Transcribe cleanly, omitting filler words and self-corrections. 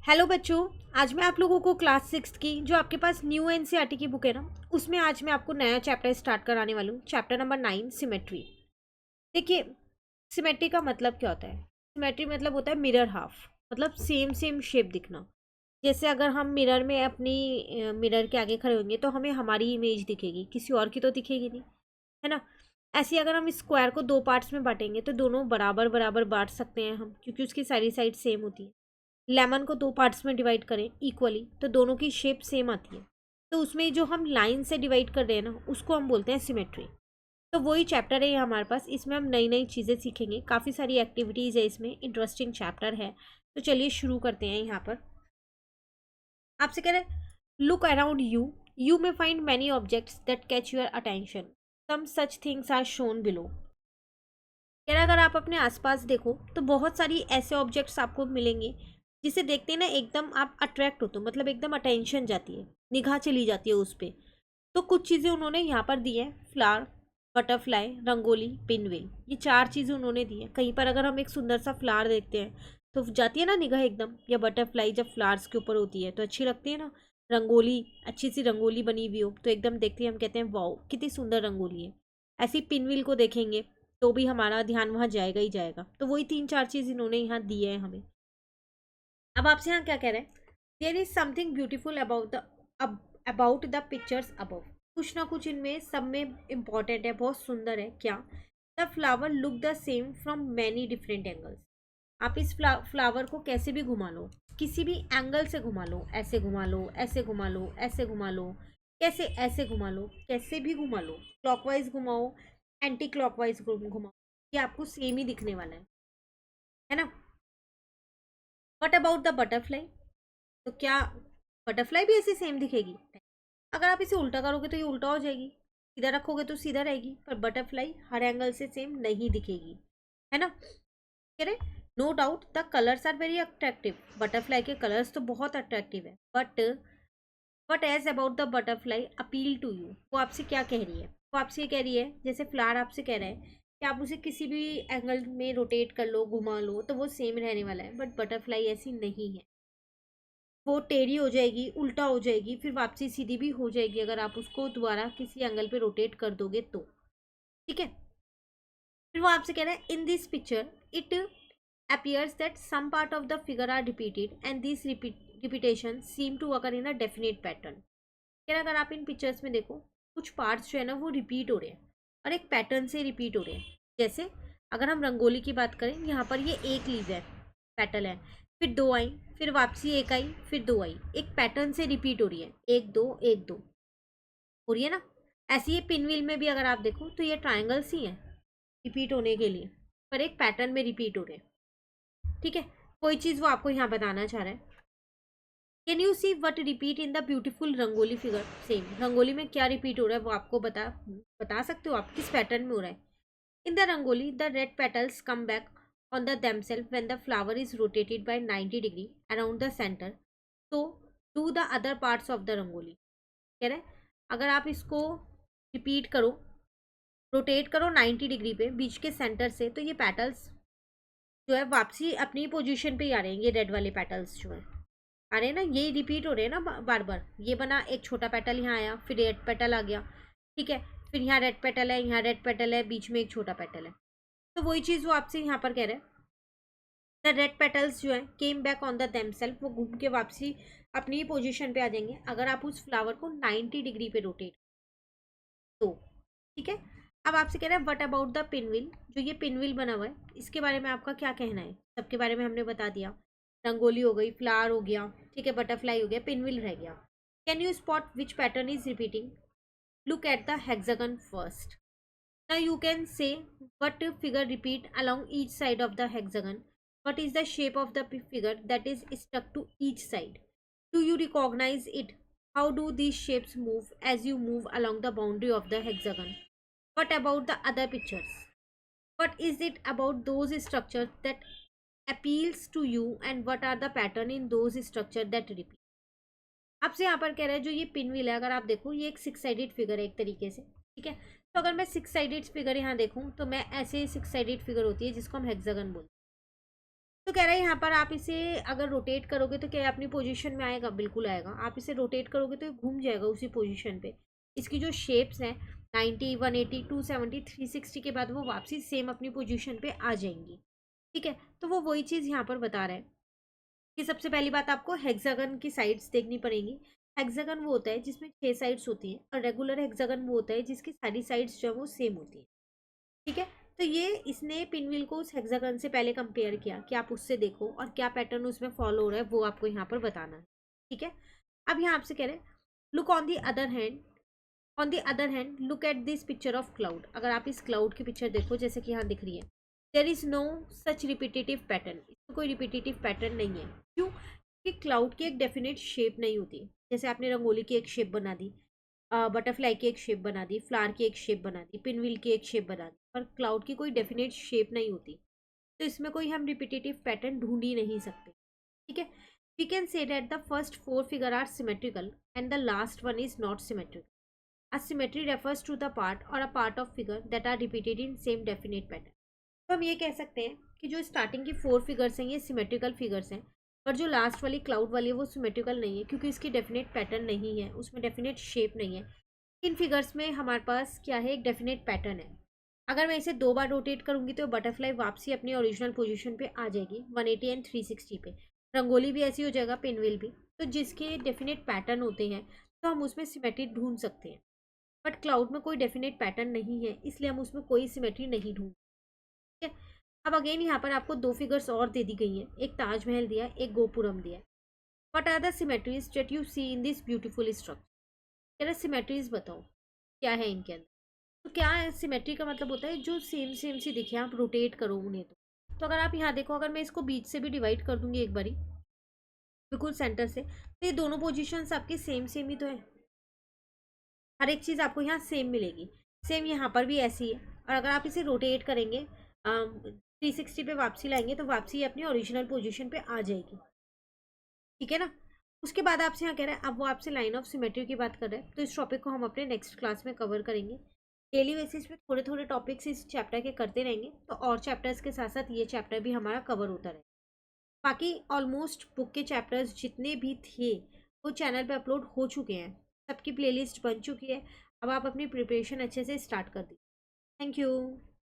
Hello बच्चों। आज मैं आप लोगों को क्लास सिक्स की जो आपके पास न्यू एनसीईआरटी की बुक है ना, उसमें आज मैं आपको नया चैप्टर स्टार्ट कराने वाली हूँ। Chapter number 9 symmetry. देखिए, सिमेट्री का मतलब क्या होता है। सिमेट्री मतलब होता है मिरर हाफ, मतलब सेम सेम शेप दिखना। जैसे अगर हम मिरर में अपनी मिरर के आगे खड़े होंगे तो हमें हमारी इमेज दिखेगी, किसी और की तो दिखेगी नहीं, है ना। ऐसे ही अगर हम स्क्वायर को दो पार्ट्स में बांटेंगे तो दोनों बराबर बराबर बांट सकते हैं हम, क्योंकि उसकी सारी साइड सेम होती है। लेमन को दो पार्ट्स में डिवाइड करें इक्वली तो दोनों की शेप सेम आती है। तो उसमें जो हम लाइन से डिवाइड कर रहे हैं ना, उसको हम बोलते हैं सिमेट्री। तो वही चैप्टर है ये हमारे पास। इसमें हम नई नई चीज़ें सीखेंगे, काफ़ी सारी एक्टिविटीज़ है इसमें, इंटरेस्टिंग चैप्टर है। तो चलिए शुरू करते हैं। यहाँ पर आपसे कह रहे हैं look around you may find many objects that catch your attention, some such things are shown below. कह रहा अगर आप अपने आसपास देखो तो बहुत सारी ऐसे ऑब्जेक्ट्स आपको मिलेंगे जिसे देखते ही ना एकदम आप अट्रैक्ट होते हो, मतलब एकदम अटेंशन जाती है, निगाह चली जाती है उस पर। तो कुछ चीज़ें उन्होंने यहाँ पर दी है, फ्लावर, बटरफ्लाई, रंगोली, पिनविल। ये चार चीज़ें उन्होंने दी है। कहीं पर अगर हम एक सुंदर सा फ्लावर देखते हैं तो जाती है ना निगाह एकदम, या बटरफ्लाई जब फ्लावर्स के ऊपर होती है तो अच्छी लगती है ना। रंगोली, अच्छी सी रंगोली बनी हुई हो तो एकदम देखते ही हम कहते हैं वाओ कितनी सुंदर रंगोली है। ऐसी पिनविल को देखेंगे तो भी हमारा ध्यान वहाँ जाएगा ही जाएगा। तो वही तीन चार चीज़ इन्होंने यहाँ दी है हमें। अब आपसे यहाँ क्या कह रहे हैं, there is something beautiful about the pictures above. कुछ ना कुछ इनमें सब में इम्पॉर्टेंट है, बहुत सुंदर है। क्या? The flower look the same from many different angles. आप इस फ्लावर को कैसे भी घुमा लो, किसी भी एंगल से घुमा लो, ऐसे घुमा लो, ऐसे घुमा लो, ऐसे घुमा लो, कैसे ऐसे घुमा लो, कैसे भी घुमा लो, क्लॉकवाइज घुमाओ, एंटी क्लॉकवाइज घुमाओ, ये आपको सेम ही दिखने वाला है ना। What about the butterfly? तो क्या बटरफ्लाई भी ऐसे सेम दिखेगी? अगर आप इसे उल्टा करोगे तो ये उल्टा हो जाएगी, सीधा रखोगे तो सीधा रहेगी, पर बटरफ्लाई हर एंगल से सेम नहीं दिखेगी, है ना। कह रहे no doubt the colours are very attractive. Butterfly के कलर्स तो बहुत अट्रैक्टिव है, but as about the butterfly appeal to you. वो आपसे क्या कह रही है? वो आपसे ये कह रही है, जैसे फ्लावर आपसे कह रहा है कि आप उसे किसी भी एंगल में रोटेट कर लो, घुमा लो, तो वो सेम रहने वाला है। बट बटरफ्लाई ऐसी नहीं है, वो टेढ़ी हो जाएगी, उल्टा हो जाएगी, फिर वापसी सीधी भी हो जाएगी अगर आप उसको दोबारा किसी एंगल पे रोटेट कर दोगे तो। ठीक है। फिर वो आपसे कह रहा है in this picture it appears that some part of the figure are repeated and these repetitions seem to occur in a definite pattern। क्या अगर आप इन पिक्चर्स में देखो, कुछ पार्ट्स जो है ना वो रिपीट हो रहे हैं और एक पैटर्न से रिपीट हो रहे हैं। जैसे अगर हम रंगोली की बात करें, यहाँ पर ये एक लीव है, पेटल है, फिर दो आई, फिर वापसी एक आई, फिर दो आई, एक पैटर्न से रिपीट हो रही है, एक दो एक दो हो रही है ना। ऐसे ही पिनव्हील में भी अगर आप देखो तो ये ट्राइंगल्स ही हैं रिपीट होने के लिए, पर एक पैटर्न में रिपीट हो रहे हैं। ठीक है। कोई चीज़ वो आपको यहाँ बताना चाह रहा है। Can you see what repeat in the beautiful rangoli figure? Same rangoli में क्या रिपीट हो रहा है वो आपको बता सकते हो आप, किस पैटर्न में हो रहा है। In the rangoli the red petals come back on the themselves when the flower is rotated by 90 degree around the center, so do the other parts of the rangoli। कह रहे हैं अगर आप इसको रिपीट करो, रोटेट करो 90 डिग्री पे बीच के सेंटर से, तो ये पेटल्स जो है वापसी अपनी पोजीशन पे ही आ रहे हैं। ये रेड वाले पेटल्स जो है आ रहे हैं ना, यही रिपीट हो रहे हैं ना बार बार। ये बना, एक छोटा पेटल यहाँ आया, फिर रेड पेटल आ गया, ठीक है, फिर यहाँ रेड पेटल है, यहाँ रेड पेटल है, बीच में एक छोटा पेटल है। तो वही चीज़ वो आपसे यहाँ पर कह रहे हैं द रेड पेटल्स जो है came back on the themself, वो घूम के वापसी अपनी पोजीशन पे आ जाएंगे अगर आप उस फ्लावर को 90 डिग्री पे रोटेट तो। ठीक है। अब आपसे कह रहा है व्हाट अबाउट द पिनविल? जो ये पिनविल बना हुआ है इसके बारे में आपका क्या कहना है? सबके बारे में हमने बता दिया, रंगोली हो गई, फ्लावर हो गया, ठीक है, बटरफ्लाई हो गया, पिनविल रह गया। Can you spot which pattern is repeating? Look at the hexagon first. Now you can say what figure repeat along each side of the hexagon. What is the shape of the figure that is stuck to each side? Do you recognize it? How do these shapes move as you move along the boundary of the hexagon? What about the other pictures? What is it about those structures that appeals to you, and what are the pattern in those structures that repeat? आपसे यहाँ पर कह रहा है जो ये pinwheel है, अगर आप देखो ये एक सिक्स साइडेड फिगर है एक तरीके से, ठीक है। तो अगर मैं सिक्स साइडेड फिगर यहाँ देखूँ तो मैं ऐसे सिक्स साइडेड फिगर होती है जिसको हम हेक्सागन बोलते हैं। तो कह रहा है यहाँ पर आप इसे अगर रोटेट करोगे तो क्या अपनी पोजीशन में आएगा, बिल्कुल आएगा। आप इसे रोटेट करोगे तो ये घूम जाएगा उसी पोजीशन पे। इसकी जो शेप्स हैं 90, 180, 270, 360 के बाद वो वापसी सेम अपनी पोजीशन पे आ जाएंगी। ठीक है, तो वो वही चीज़ यहाँ पर बता रहा है कि सबसे पहली बात आपको हेक्सागन की साइड्स देखनी पड़ेंगी। हेक्सागन वो होता है जिसमें 6 साइड्स होती हैं, और रेगुलर हेक्सागन वो होता है जिसकी सारी साइड्स जो है वो सेम होती हैं। ठीक है, तो ये इसने पिनव्हील को उस हेक्सागन से पहले कंपेयर किया कि आप उससे देखो और क्या पैटर्न उसमें फॉलो हो रहा है वो आपको यहाँ पर बताना है। ठीक है, अब यहाँ आपसे कह रहे हैं look on the other hand look at this picture of cloud. अगर आप इस क्लाउड की पिक्चर देखो जैसे कि यहाँ दिख रही है, there is no such repetitive pattern, इसमें कोई रिपीटेटिव पैटर्न नहीं है। क्यों? कि क्लाउड की एक डेफिनेट शेप नहीं होती। जैसे आपने रंगोली की एक शेप बना दी, बटरफ्लाई की एक शेप बना दी, फ्लावर की एक शेप बना दी, पिनव्हील की एक शेप बना दी, पर क्लाउड की कोई डेफिनेट शेप नहीं होती। तो इसमें कोई हम रिपीटेटिव पैटर्न ढूंढ ही नहीं सकते। ठीक है, we can say that the first 4 figure are symmetrical and the last one is not symmetrical. A symmetry refers to the part or a part of figure that are repeated in same definite pattern. तो हम ये कह सकते हैं कि जो starting की 4 figures हैं ये सिमेट्रिकल फिगर्स हैं, पर जो लास्ट वाली क्लाउड वाली है वो सिमेट्रिकल नहीं है, क्योंकि इसकी डेफिनेट पैटर्न नहीं है, उसमें डेफिनेट शेप नहीं है। इन फिगर्स में हमारे पास क्या है, एक डेफिनेट पैटर्न है। अगर मैं इसे 2 बार रोटेट करूंगी तो बटरफ्लाई वापसी अपनी ओरिजिनल पोजीशन पे आ जाएगी 180 एंड 360 पे। रंगोली भी ऐसी हो जाएगा, पिनव्हील भी। तो जिसके डेफिनेट पैटर्न होते हैं तो हम उसमें सिमेट्री ढूंढ सकते हैं, बट क्लाउड में कोई डेफिनेट पैटर्न नहीं है, इसलिए हम उसमें कोई सिमेट्री नहीं ढूंढ। ठीक है, अब अगेन यहाँ पर आपको 2 फिगर्स और दे दी गई हैं, एक ताजमहल दिया है, एक गोपुरम दिया है। What are the symmetries that you see in this beautiful structure. कह रहे सिमेट्रीज बताओ क्या है इनके अंदर। तो क्या है सिमेट्री का मतलब होता है जो सेम सेम सी दिखे, आप रोटेट करो उन्हें। तो अगर आप यहाँ देखो, अगर मैं इसको बीच से भी डिवाइड कर दूंगी एक बारी, बिल्कुल सेंटर से, तो ये दोनों पोजिशन आपकी सेम सेम ही तो है। हर एक चीज़ आपको यहाँ सेम मिलेगी। सेम यहाँ पर भी ऐसी है, और अगर आप इसे रोटेट करेंगे 360 पे वापसी लाएंगे तो वापसी अपनी ओरिजिनल पोजीशन पे आ जाएगी। ठीक है ना। उसके बाद आपसे यहाँ कह रहा है, अब वो आपसे लाइन ऑफ सिमेट्री की बात कर रहा है, तो इस टॉपिक को हम अपने नेक्स्ट क्लास में कवर करेंगे। डेली बेसिस पे थोड़े थोड़े टॉपिक्स इस चैप्टर के करते रहेंगे, तो और चैप्टर्स के साथ साथ ये चैप्टर भी हमारा कवर होता रहे। बाकी ऑलमोस्ट बुक के चैप्टर्स जितने भी थे वो चैनल पे अपलोड हो चुके हैं, सबकी प्लेलिस्ट बन चुकी है। अब आप अपनी प्रिपरेशन अच्छे से स्टार्ट कर दीजिए। Thank you.